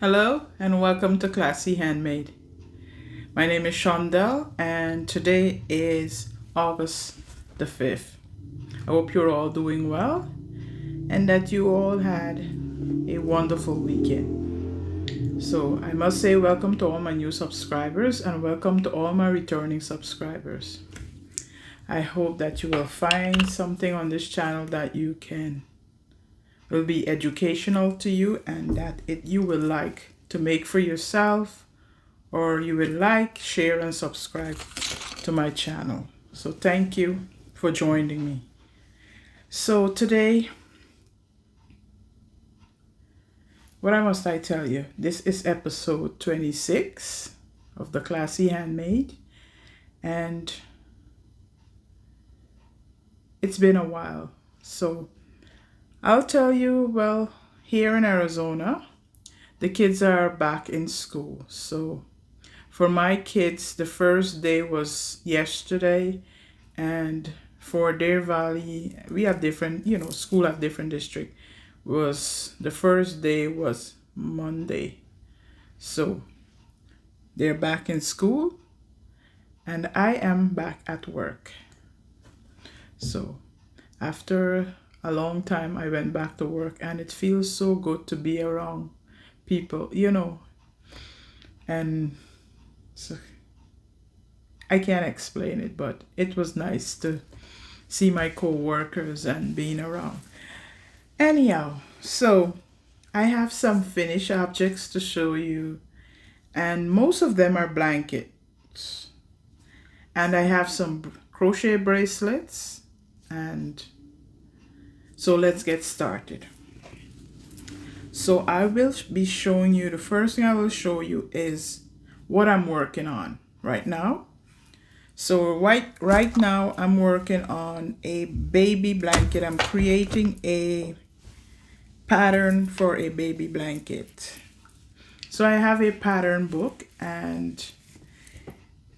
Hello and welcome to Classy Handmade. My name is Shondell and today is August the 5th. I hope you're all doing well and that you all had a wonderful weekend. So I must say welcome to all my new subscribers and welcome to all my returning subscribers. I hope that you will find something on this channel that will be educational to you and that you will like to make for yourself, or you will like, share, and subscribe to my channel. So thank you for joining me. So today, what must I tell you? This is episode 26 of the Classy Handmade, and it's been a while. So I'll tell you, well, here in Arizona, the kids are back in school. So for my kids, the first day was yesterday, and for Deer Valley, we have different, school have different district. The first day was Monday. So they're back in school, and I am back at work. So after a long time, I went back to work, and it feels so good to be around people, and so I can't explain it, but it was nice to see my co-workers and being around. Anyhow, so I have some finished objects to show you, and most of them are blankets. And I have some crochet bracelets, and so let's get started. So I will be showing you, the first thing I will show you is what I'm working on right now. So right now I'm working on a baby blanket. I'm creating a pattern for a baby blanket. So I have a pattern book and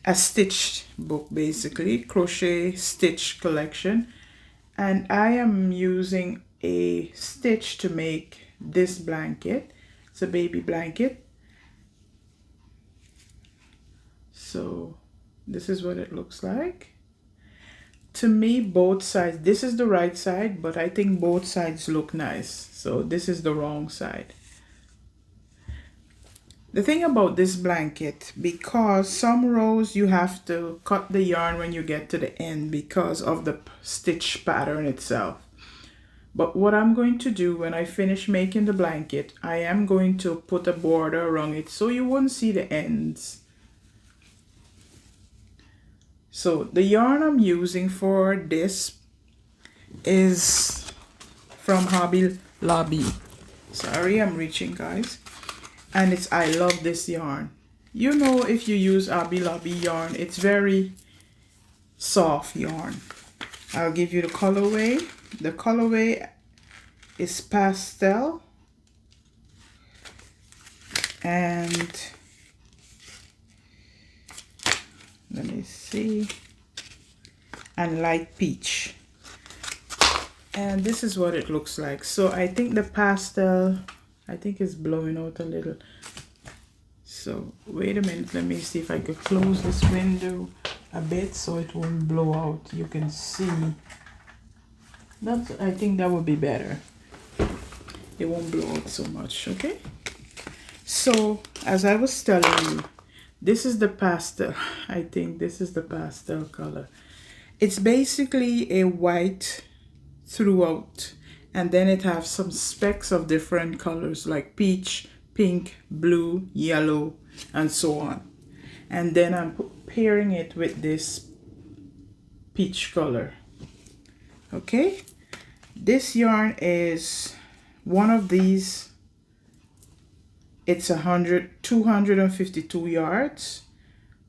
a stitch book, basically crochet stitch collection, and I am using a stitch to make this blanket. It's a baby blanket. So this is what it looks like. To me, both sides, this is the right side, but I think both sides look nice. So this is the wrong side. The thing about this blanket, because some rows you have to cut the yarn when you get to the end because of the stitch pattern itself. But what I'm going to do when I finish making the blanket, I am going to put a border around it so you won't see the ends. So the yarn I'm using for this is from Hobby Lobby. Sorry, I'm reaching, guys. And it's I love this yarn. If you use Hobby Lobby yarn, it's very soft yarn. I'll give you the colorway. The colorway is pastel and let me see, and light peach, and this is what it looks like. So I think the pastel, is blowing out a little. So wait a minute, let me see if I could close this window a bit so it won't blow out. You can see that. I think that would be better. It won't blow out so much. Okay, so as I was telling you, this is the pastel. I think this is the pastel color. It's basically a white throughout, and then it has some specks of different colors like peach, pink, blue, yellow, and so on. And then I'm pairing it with this peach color. Okay, this yarn is one of these. It's 252 yards,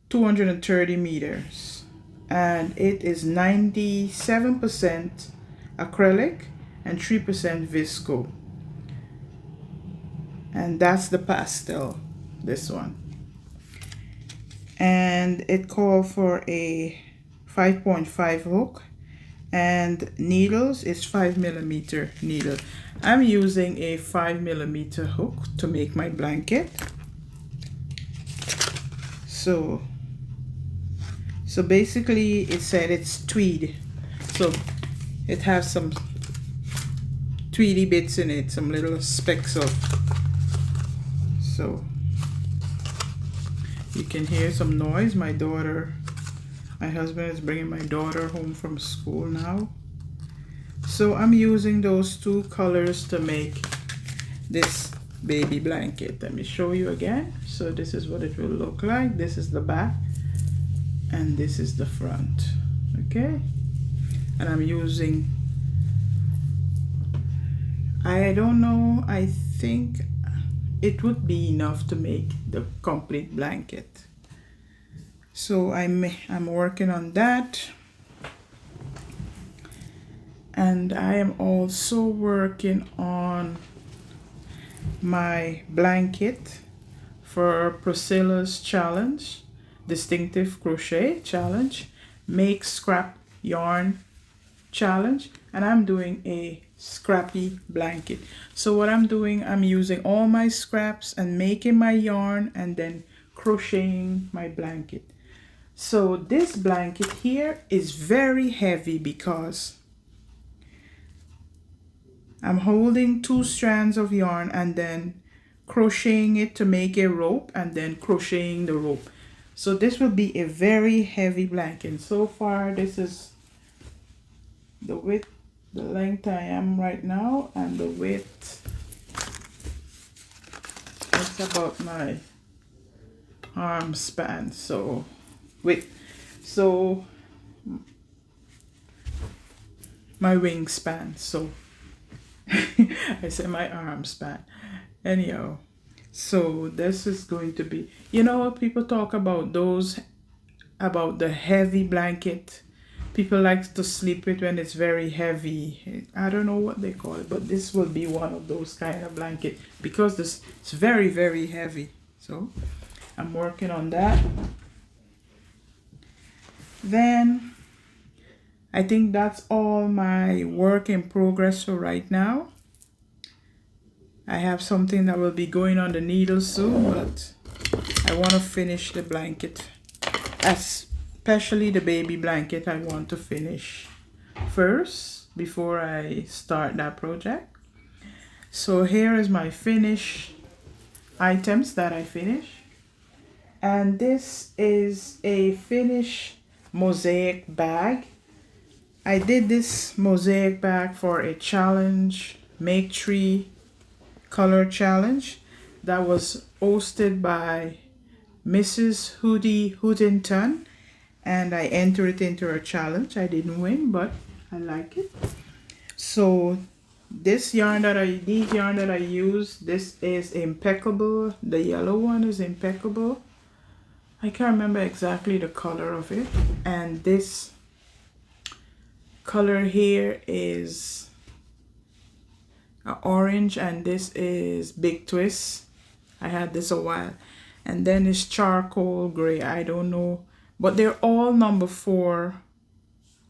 230 meters, and it is 97% acrylic and 3% visco. And that's the pastel, this one. And it called for a 5.5 hook And needles is 5mm needle. I'm using a 5mm hook to make my blanket. So basically it said it's tweed, so it has some tweedy bits in it, some little specks of, so you can hear some noise. My husband is bringing my daughter home from school now. So I'm using those two colors to make this baby blanket. Let me show you again. So this is what it will look like. This is the back and this is the front. Okay, and I'm using, I don't know, I think it would be enough to make the complete blanket. So I'm working on that. And I am also working on my blanket for Priscilla's challenge, distinctive crochet challenge, make scrap yarn challenge, and I'm doing a scrappy blanket. So what I'm doing, I'm using all my scraps and making my yarn and then crocheting my blanket. So this blanket here is very heavy because I'm holding 2 strands of yarn and then crocheting it to make a rope and then crocheting the rope. So this will be a very heavy blanket. So far this is the width, the length I am right now, and the width, it's about my arm span. So my wingspan, so I say my arm span. Anyhow, so this is going to be, you know, people talk about the heavy blanket. People like to sleep with when it's very heavy. I don't know what they call it, but this will be one of those kind of blanket because this it's very, very heavy. So I'm working on that. Then I think that's all my work in progress for right now. I have something that will be going on the needle soon, but I want to finish the blanket, especially the baby blanket. I want to finish first before I start that project. So here is my finished items that I finished, and this is a finished mosaic bag. I did this mosaic bag for a challenge, make 3 color challenge that was hosted by Mrs. Hoodie Hoodington, and I entered it into a challenge. I didn't win, but I like it. So these yarn that I use, this is impeccable. The yellow one is impeccable. I can't remember exactly the color of it, and this color here is orange, and this is big twist. I had this a while. And then it's charcoal gray. I don't know, but they're all number 4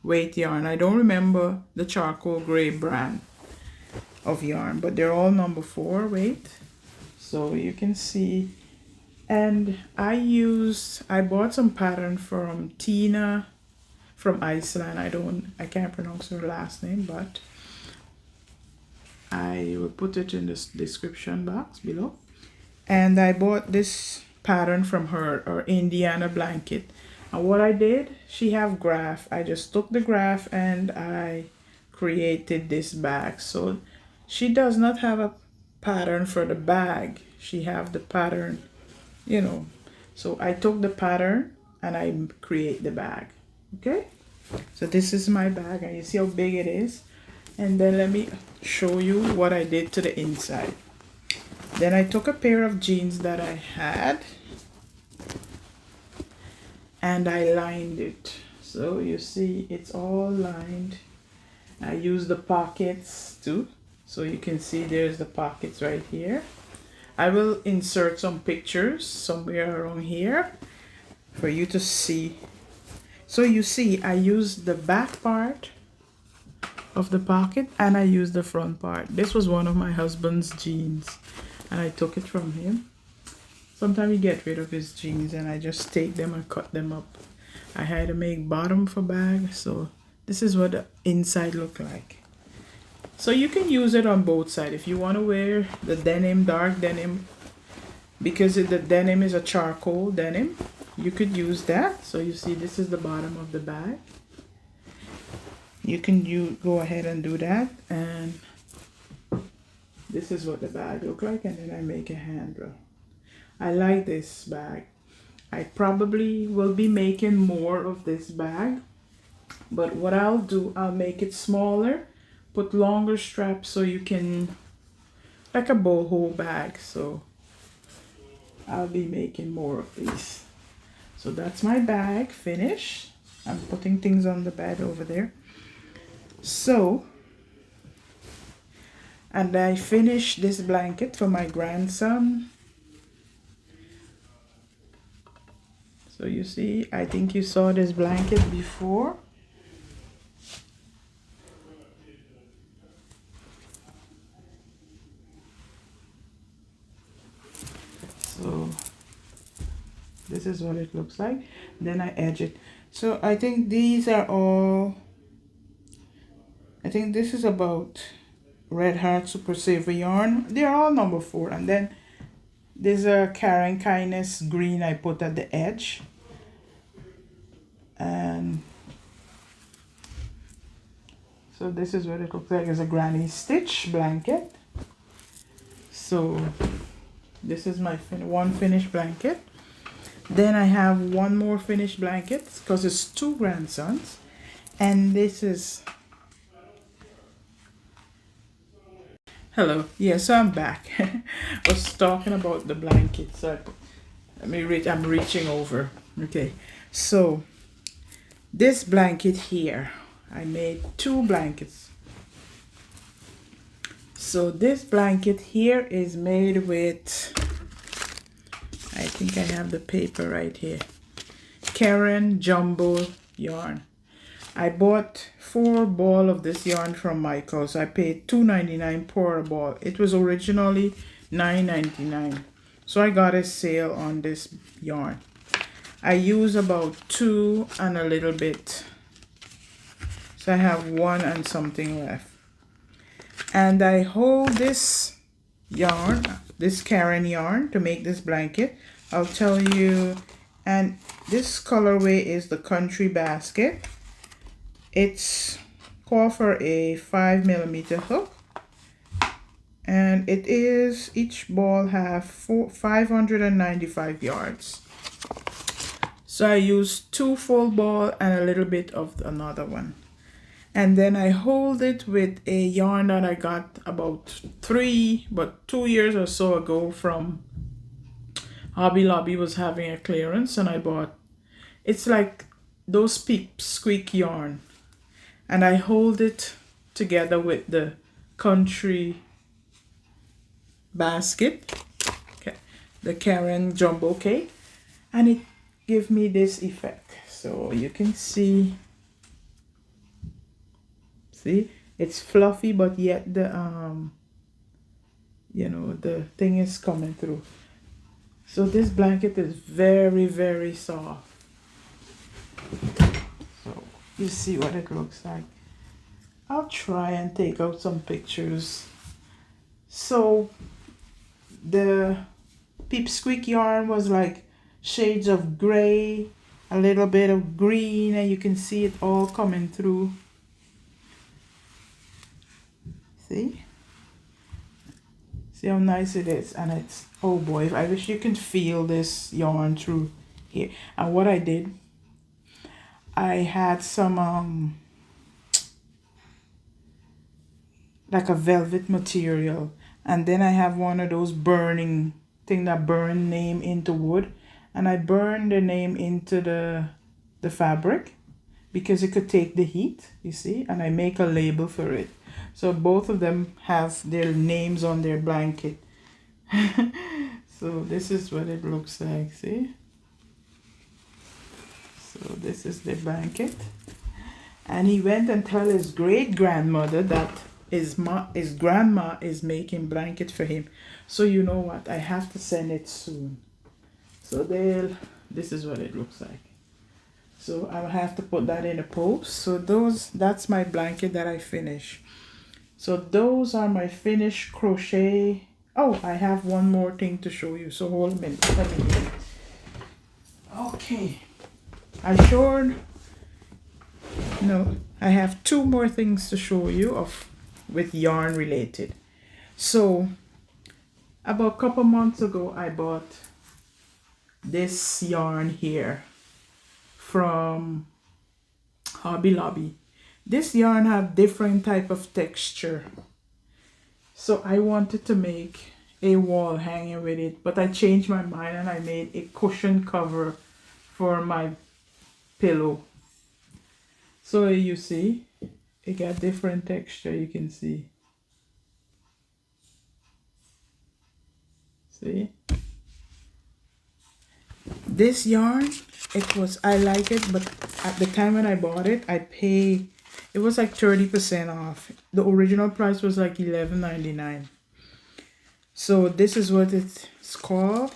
weight yarn. I don't remember the charcoal gray brand of yarn, but they're all number 4 weight, so you can see. And I bought some pattern from Tina from Iceland. I can't pronounce her last name, but I will put it in the description box below. And I bought this pattern from her, or Indiana blanket. And what I did, she have graph. I just took the graph and I created this bag. So she does not have a pattern for the bag. She have the pattern, you know. So I took the pattern and I create the bag. Okay. So this is my bag, and you see how big it is. And then let me show you what I did to the inside. Then I took a pair of jeans that I had and I lined it. So you see it's all lined. I used the pockets too. So you can see there's the pockets right here. I will insert some pictures somewhere around here for you to see. So you see I used the back part of the pocket, and I used the front part. This was one of my husband's jeans, and I took it from him. Sometimes he get rid of his jeans and I just take them and cut them up. I had to make bottom for bag, so this is what the inside look like. So you can use it on both sides. If you want to wear the denim, dark denim, because the denim is a charcoal denim, you could use that. So you see, this is the bottom of the bag. You can go ahead and do that, and this is what the bag look like, and then I make a handle. I like this bag. I probably will be making more of this bag, but what I'll do, I'll make it smaller, put longer straps so you can, like a boho bag. So I'll be making more of these. So that's my bag finished. I'm putting things on the bed over there. So, and I finished this blanket for my grandson. So you see, I think you saw this blanket before. So this is what it looks like. Then I edge it. So I think these are all, I think this is about Red Heart Super Saver yarn. They're all number 4. And then there's a Caring Kindness green I put at the edge. And so this is what it looks like. It's a granny stitch blanket. So this is my one finished blanket. Then I have one more finished blanket because it's 2 grandsons. And this is, hello. Yeah, so I'm back. I was talking about the blanket. So I'm reaching over. Okay. So this blanket here, I made 2 blankets. So this blanket here is made with, I think I have the paper right here, Karen Jumbo yarn. I bought 4 ball of this yarn from Michaels. I paid $2.99 per ball. It was originally $9.99. So I got a sale on this yarn. I use about 2 and a little bit. So I have 1 and something left. And I hold this yarn, this Karen yarn, to make this blanket. I'll tell you, and this colorway is the Country Basket. It's called for a 5mm hook. And it is, each ball have 595 yards. So I use 2 full ball and a little bit of another one. And then I hold it with a yarn that I got about 2 years or so ago from Hobby Lobby. Was having a clearance, and I bought, it's like those Peep Squeak yarn. And I hold it together with the Country Basket, okay, the Karen Jumbo Cake, and it gives me this effect. So you can see, it's fluffy, but yet the you know, the thing is coming through. So this blanket is very, very soft. So you see what it looks like. I'll try and take out some pictures. So the Peep Squeak yarn was like shades of gray, a little bit of green, and you can see it all coming through. See how nice it is. And it's, oh boy, I wish you could feel this yarn through here. And what I did, I had some like a velvet material, and then I have one of those burning thing that burn name into wood, and I burned the name into the fabric because it could take the heat, you see, and I make a label for it. So both of them have their names on their blanket. So this is what it looks like, see? So this is the blanket. And he went and tell his great grandmother that his grandma is making blanket for him. So you know what? I have to send it soon. So this is what it looks like. So I'll have to put that in a post. So that's my blanket that I finished. So those are my finished crochet. Oh, I have one more thing to show you. So hold a minute. Let me get it. Okay. I have two more things to show you with yarn related. So about a couple months ago, I bought this yarn here from Hobby Lobby. This yarn have different type of texture. So I wanted to make a wall hanging with it, but I changed my mind and I made a cushion cover for my pillow. So you see, it got different texture, you can see. See? This yarn, I like it, but at the time when I bought it, it was like 30% off. The original price was like $11.99. So this is what it's called.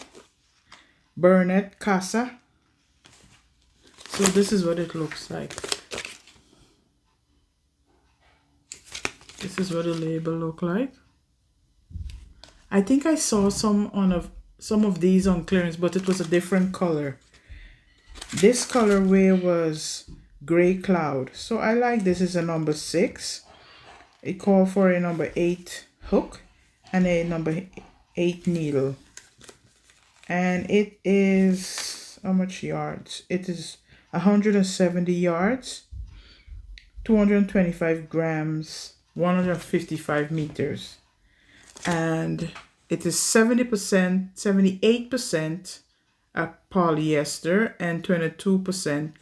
Burnett Casa. So this is what it looks like. This is what the label look like. I think I saw some of these on clearance, but it was a different color. This colorway was gray cloud. So I like this is a number 6. It called for a number 8 hook and a number 8 needle. And it is how much yards? It is 170 yards, 225 grams, 155 meters. And it is 70%, 78% polyester and 22%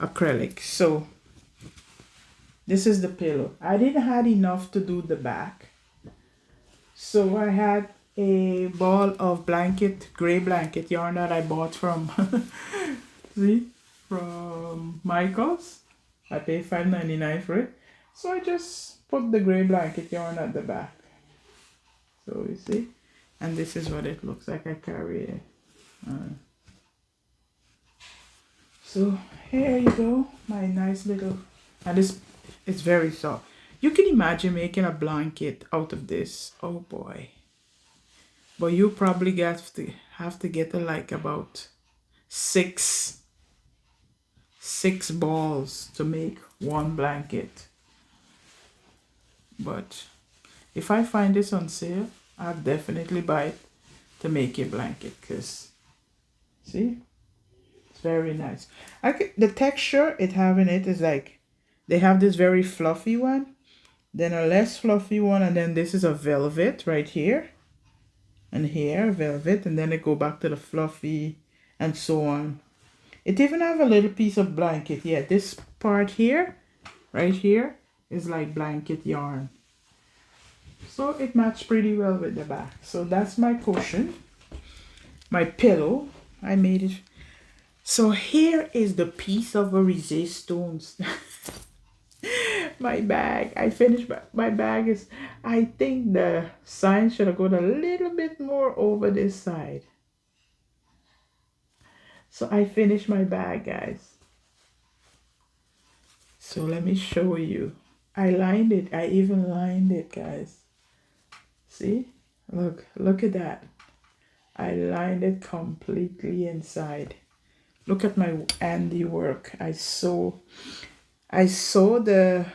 acrylic. So this is the pillow. I didn't have enough to do the back. So I had a ball of gray blanket yarn that I bought from from Michael's. I paid $5.99 for it. So I just put the gray blanket yarn at the back. So you see, and this is what it looks like. I carry it. So here you go, my nice little, and it's very soft. You can imagine making a blanket out of this. Oh boy. But you probably have to get like about six balls to make one blanket. But if I find this on sale, I'll definitely buy it to make a blanket, because see, it's very nice. The texture it have in it is like, they have this very fluffy one, then a less fluffy one, and then this is a velvet right here, and here velvet, and then it go back to the fluffy, and so on. It even have a little piece of blanket. Yeah, this part here, right here, is like blanket yarn. So it matched pretty well with the back. So that's my cushion, my pillow. I made it. So here is the piece of a resistance. My bag. I finished my bag is, I think the sign should have gone a little bit more over this side. So I finished my bag, guys. So let me show you. I lined it. I even lined it, guys. See? Look at that. I lined it completely inside. Look at my handiwork. I sew the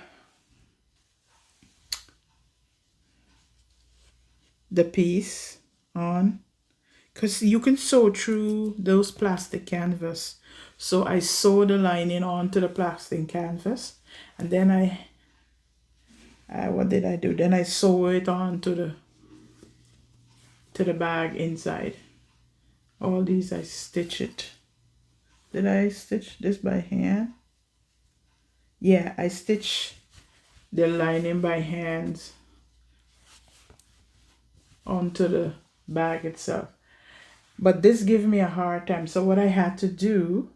piece on, because you can sew through those plastic canvas. So I sew the lining onto the plastic canvas, and then what did I do? Then I sew it onto the bag inside. All these I stitch it. Did I stitch this by hand? Yeah, I stitch the lining by hand onto the bag itself. But this gave me a hard time. So what I had to do,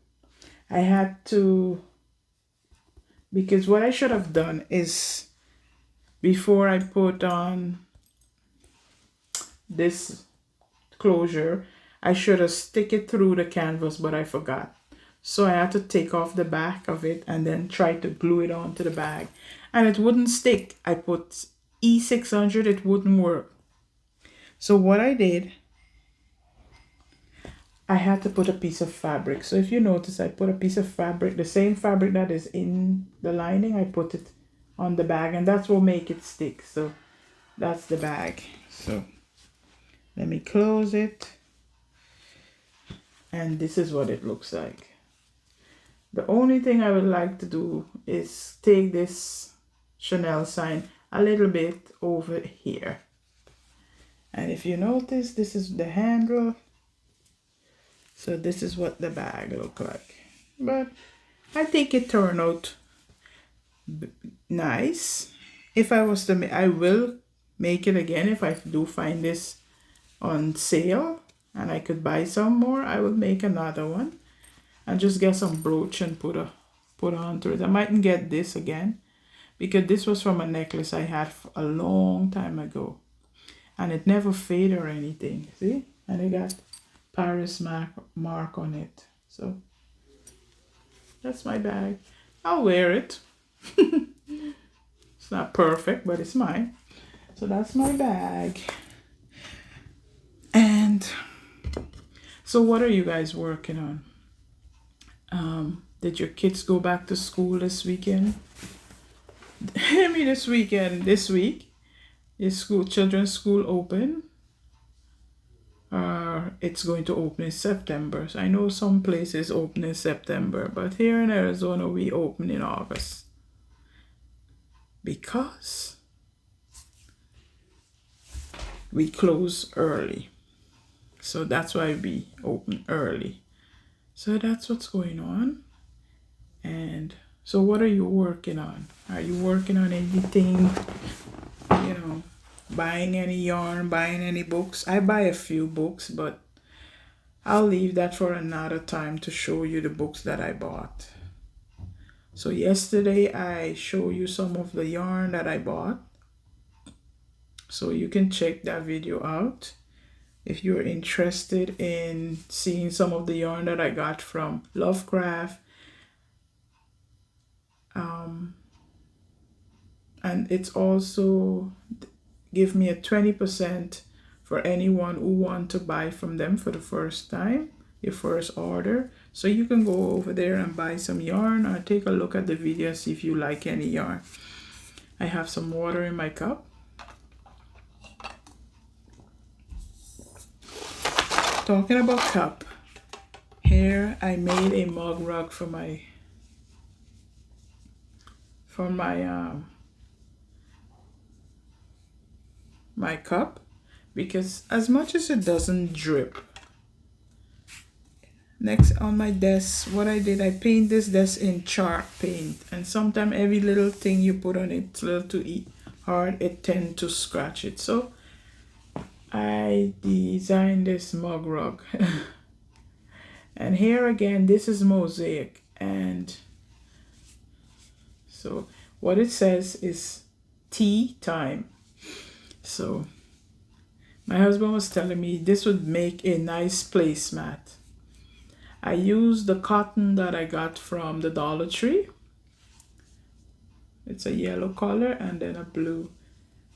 I had to because what I should have done is before I put on this closure, I should have stick it through the canvas, but I forgot. So I had to take off the back of it and then try to glue it onto the bag. And it wouldn't stick. I put E600, it wouldn't work. So what I did, I had to put a piece of fabric. So if you notice, I put a piece of fabric, the same fabric that is in the lining, I put it on the bag, and that's what make it stick. So that's the bag. So let me close it. And this is what it looks like. The only thing I would like to do is take this Chanel sign a little bit over here. And if you notice, this is the handle. So this is what the bag look like. But I think it turned out nice. If I was to I will make it again if I do find this on sale and I could buy some more. I will make another one and just get some brooch and put onto it. I mightn't get this again because this was from a necklace I had a long time ago and it never faded or anything. See? And it got Paris mark on it. So that's my bag. I'll wear it. It's not perfect, but it's mine. So that's my bag. And so what are you guys working on? Did your kids go back to school this weekend? I mean this week. Is children's school open? It's going to open in September. So I know some places open in September, but here in Arizona we open in August. Because we close early. So that's why we open early. So that's what's going on. And so what are you working on? Are you working on anything? You know, buying any yarn, buying any books? I buy a few books, but I'll leave that for another time to show you the books that I bought. So yesterday I show you some of the yarn that I bought. So you can check that video out if you're interested in seeing some of the yarn that I got from Lovecraft. And it's also give me a 20% for anyone who want to buy from them for the first time, your first order. So you can go over there and buy some yarn or take a look at the video, see if you like any yarn. I have some water in my cup. Talking about cup, here I made a mug rug for my my cup, because as much as it doesn't drip. Next on my desk, what I did, I paint this desk in chalk paint, and sometimes every little thing you put on it's a little too hard, it tends to scratch it. So I designed this mug rug. And here again, this is mosaic, and so what it says is tea time. So my husband was telling me this would make a nice placemat. I used the cotton that I got from the Dollar Tree. It's a yellow color and then a blue.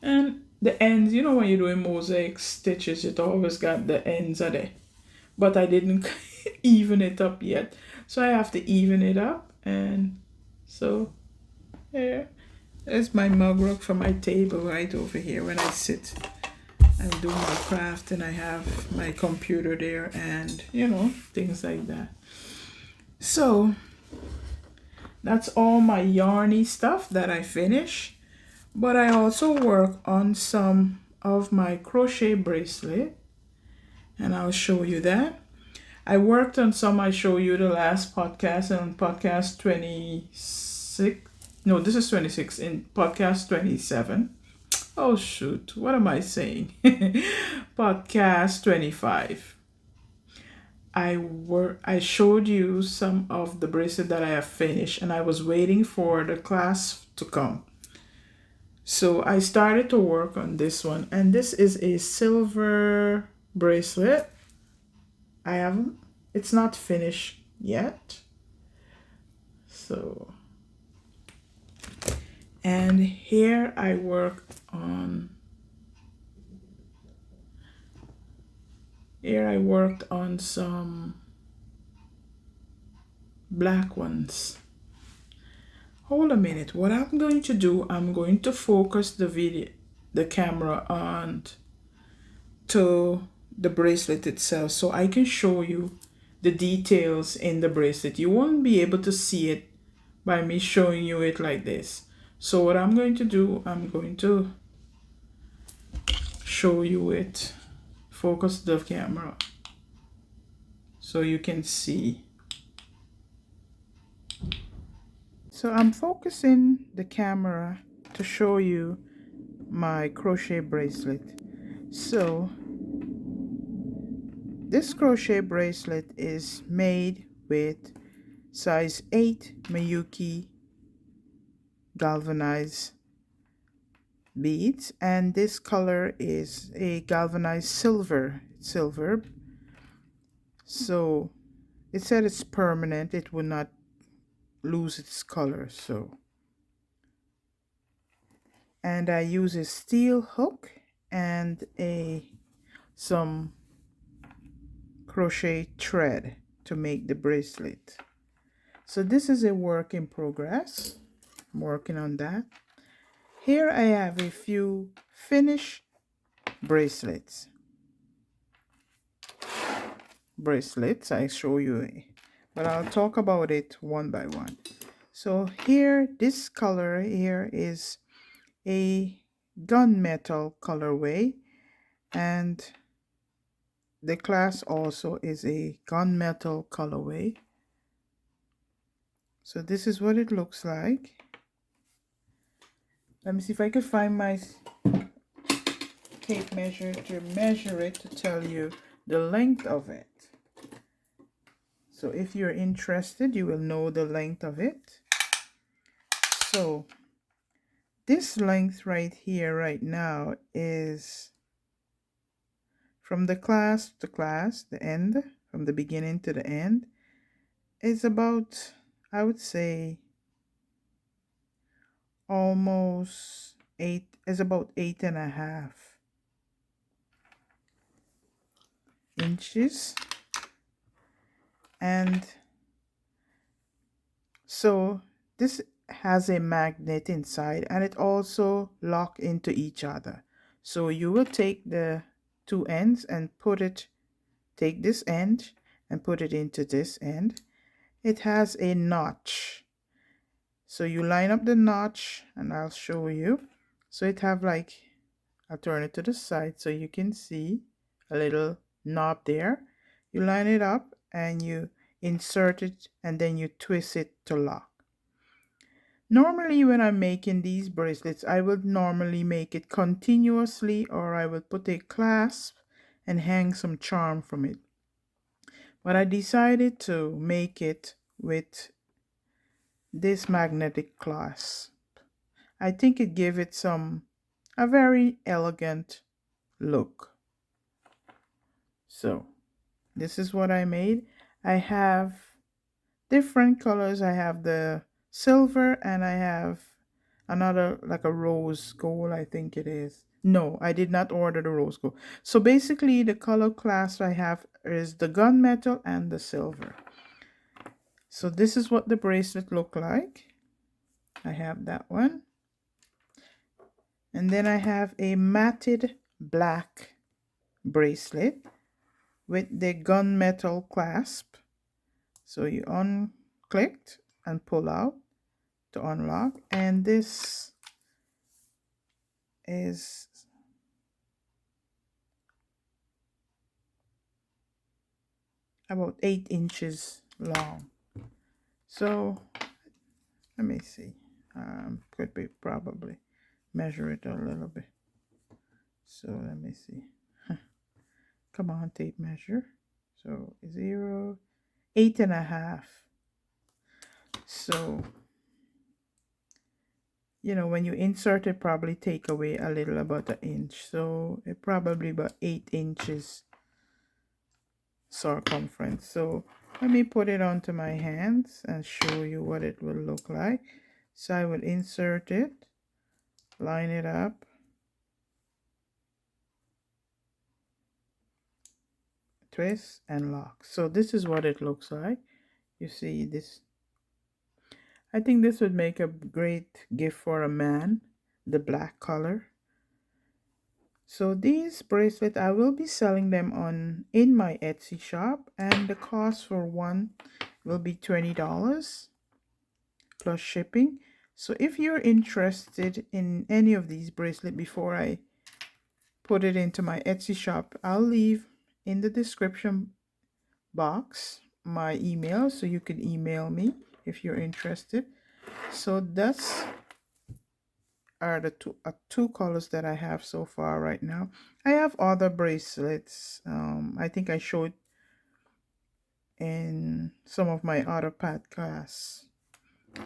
And the ends, you know, when you're doing mosaic stitches, it always got the ends of it. But I didn't even it up yet. So I have to even it up. And so there. There's my mug rug for my table right over here when I sit and do my craft, and I have my computer there and, you know, things like that. So that's all my yarny stuff that I finish. But I also work on some of my crochet bracelet, and I'll show you that. I worked on some I show you the last podcast, on podcast 26. No, this is 26 in podcast 27. Oh, shoot. What am I saying? Podcast 25. I showed you some of the bracelet that I have finished, and I was waiting for the clasp to come. So I started to work on this one, and this is a silver bracelet. It's not finished yet. So, and here I worked on some black ones. Hold a minute. What I'm going to do, I'm going to focus the camera on to the bracelet itself so I can show you the details in the bracelet. You won't be able to see it by me showing you it like this. So what I'm going to do, I'm going to show you it. Focus the camera so you can see. So I'm focusing the camera to show you my crochet bracelet. So this crochet bracelet is made with size 8 Miyuki galvanized beads, and this color is a galvanized silver. So it said it's permanent, it will not lose its color. So, and I use a steel hook and some crochet thread to make the bracelet. So this is a work in progress. I'm working on that. Here I have a few finished bracelets. I show you, but I'll talk about it one by one. So here, this color here is a gunmetal colorway, and the clasp also is a gunmetal colorway. So this is what it looks like. Let me see if I can find my tape measure to measure it to tell you the length of it. So if you're interested, you will know the length of it. So this length right here right now is from the clasp to clasp, the end, from the beginning to the end, is about, I would say, almost about 8.5 inches. And so this has a magnet inside, and it also lock into each other. So you will take the two ends and take this end and put it into this end. It has a notch. So you line up the notch, and I'll show you. So it have like, I'll turn it to the side so you can see a little knob there. You line it up and you insert it, and then you twist it to lock. Normally when I'm making these bracelets, I would normally make it continuously, or I would put a clasp and hang some charm from it. But I decided to make it with this magnetic clasp. I think it gave it a very elegant look. So this is what I made. I have different colors. I have the silver, and I have another, like a rose gold, I think it is. No, I did not order the rose gold. So basically the color class I have is the gunmetal and the silver. So this is what the bracelet look like. I have that one. And then I have a matted black bracelet with the gunmetal clasp. So you unclicked and pull out to unlock, and this is about 8 inches long. So let me see, could be probably measure it a little bit. So let me see. Come on, tape measure. So 0, 8.5. So, you know, when you insert it, probably take away a little, about an inch. So it probably about 8 inches circumference. So let me put it onto my hands and show you what it will look like. So I will insert it, line it up, twist and lock. So this is what it looks like. You see this. I think this would make a great gift for a man, the black color. So these bracelets, I will be selling them in my Etsy shop, and the cost for one will be $20 plus shipping. So if you're interested in any of these bracelets, before I put it into my Etsy shop, I'll leave in the description box my email, so you can email me if you're interested. So that's are the two colors that I have so far right now. I have other bracelets. I think I showed in some of my other podcasts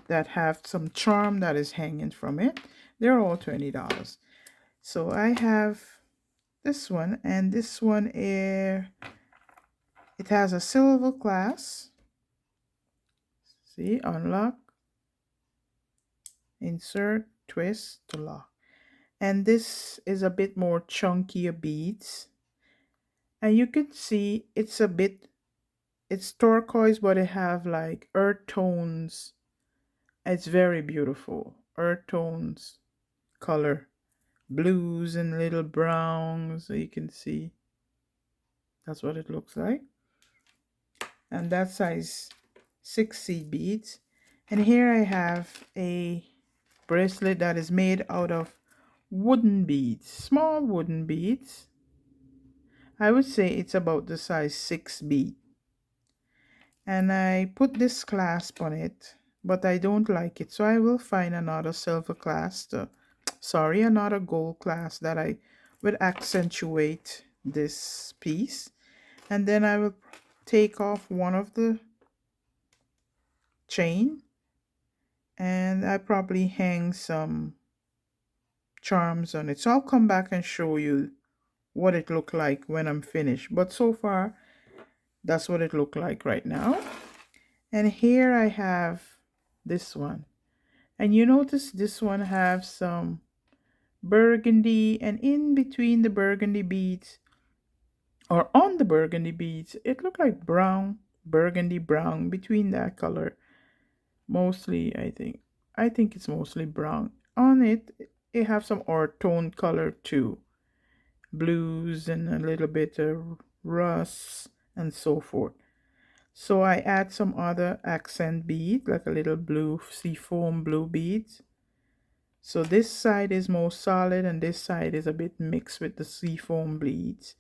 that have some charm that is hanging from it. They're all $20. So I have this one, and this one it has a silver clasp. See, unlock, insert, twist to lock. And this is a bit more chunkier beads. And you can see it's turquoise, but it have like earth tones. It's very beautiful. Earth tones, color, blues and little browns. So you can see that's what it looks like. And that size 6 seed beads. And here I have a bracelet that is made out of wooden beads, small wooden beads. I would say it's about the size 6 bead. And I put this clasp on it, but I don't like it, so I will find another silver clasp, another gold clasp that I would accentuate this piece. And then I will take off one of the chain, and I probably hang some charms on it. So I'll come back and show you what it looked like when I'm finished. But so far, that's what it looked like right now. And here I have this one. And you notice this one have some burgundy, and in between the burgundy beads, or on the burgundy beads, it looked like brown, burgundy brown between that color. Mostly, I think it's mostly brown. On it, it have some earth tone color too. Blues and a little bit of rust and so forth. So I add some other accent bead, like a little blue seafoam blue beads. So this side is more solid, and this side is a bit mixed with the seafoam beads.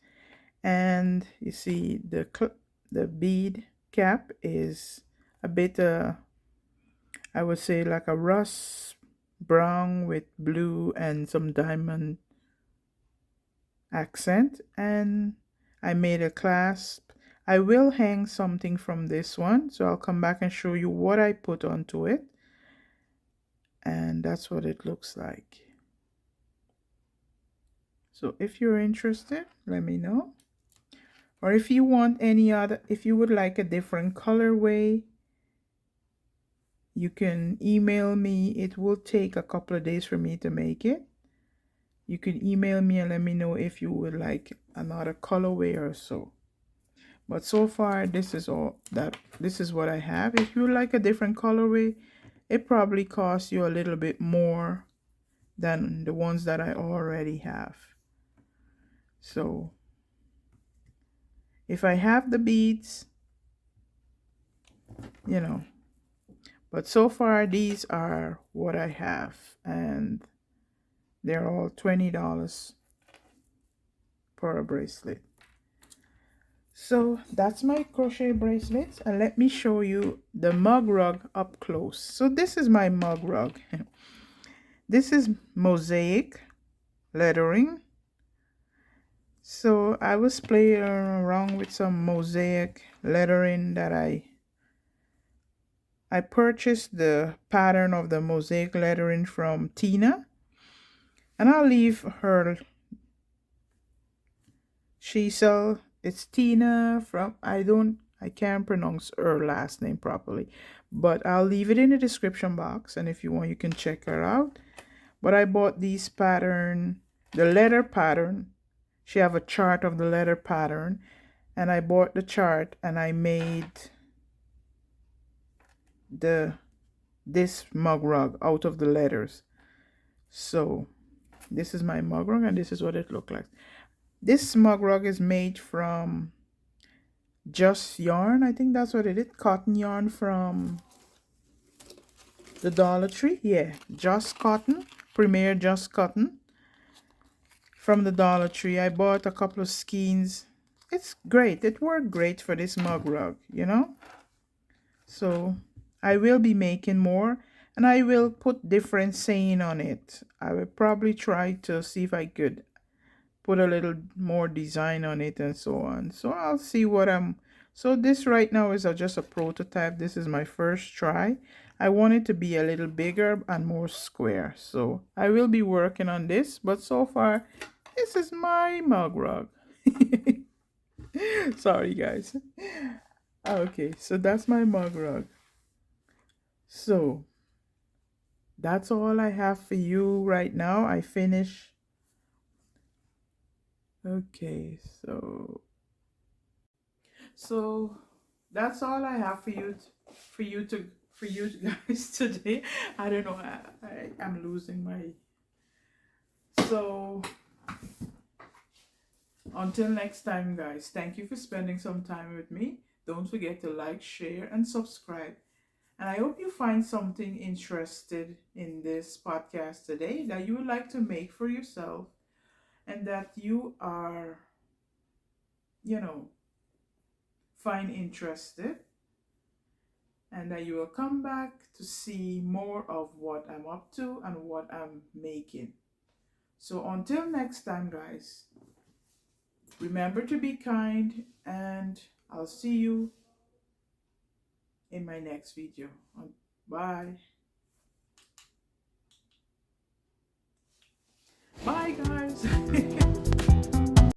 And you see the bead cap is a bit, I would say like a rust brown with blue and some diamond accent. And I made a clasp. I will hang something from this one, so I'll come back and show you what I put onto it. And that's what it looks like. So if you're interested, let me know. Or if you want any other, if you would like a different colorway, you can email me. It will take a couple of days for me to make it. You can email me and let me know if you would like another colorway or so. But so far, this is what I have. If you like a different colorway, it probably costs you a little bit more than the ones that I already have. So if I have the beads, you know, but so far these are what I have, and they're all $20 for a bracelet. So that's my crochet bracelets, and let me show you the mug rug up close. So this is my mug rug. This is mosaic lettering. So I was playing around with some mosaic lettering that I purchased the pattern of the mosaic lettering from Tina, and I'll leave her. It's Tina from, I can't pronounce her last name properly, but I'll leave it in the description box, and if you want you can check her out. But I bought these pattern, the letter pattern. She have a chart of the letter pattern, and I bought the chart and I made the this mug rug out of the letters. So this is my mug rug and this is what it looked like. This mug rug is made from just yarn. I think that's what it is. Cotton yarn from the Dollar Tree. Yeah, just cotton. Premier just cotton from the Dollar Tree. I bought a couple of skeins. It's great. It worked great for this mug rug, you know. So I will be making more and I will put different saying on it. I will probably try to see if I could put a little more design on it and so on. So I'll see what so this right now is just a prototype. This is my first try. I want it to be a little bigger and more square. So I will be working on this, but so far this is my mug rug. Sorry guys. Okay, so that's my mug rug. So that's all I have for you right now. I finish. Okay, so that's all I have for you for you guys today. I don't know. I'm losing my. So until next time, guys. Thank you for spending some time with me. Don't forget to like, share, and subscribe. And I hope you find something interested in this podcast today that you would like to make for yourself and that you are, you know, find interested and that you will come back to see more of what I'm up to and what I'm making. So until next time, guys, remember to be kind and I'll see you in my next video. Bye. Bye, guys.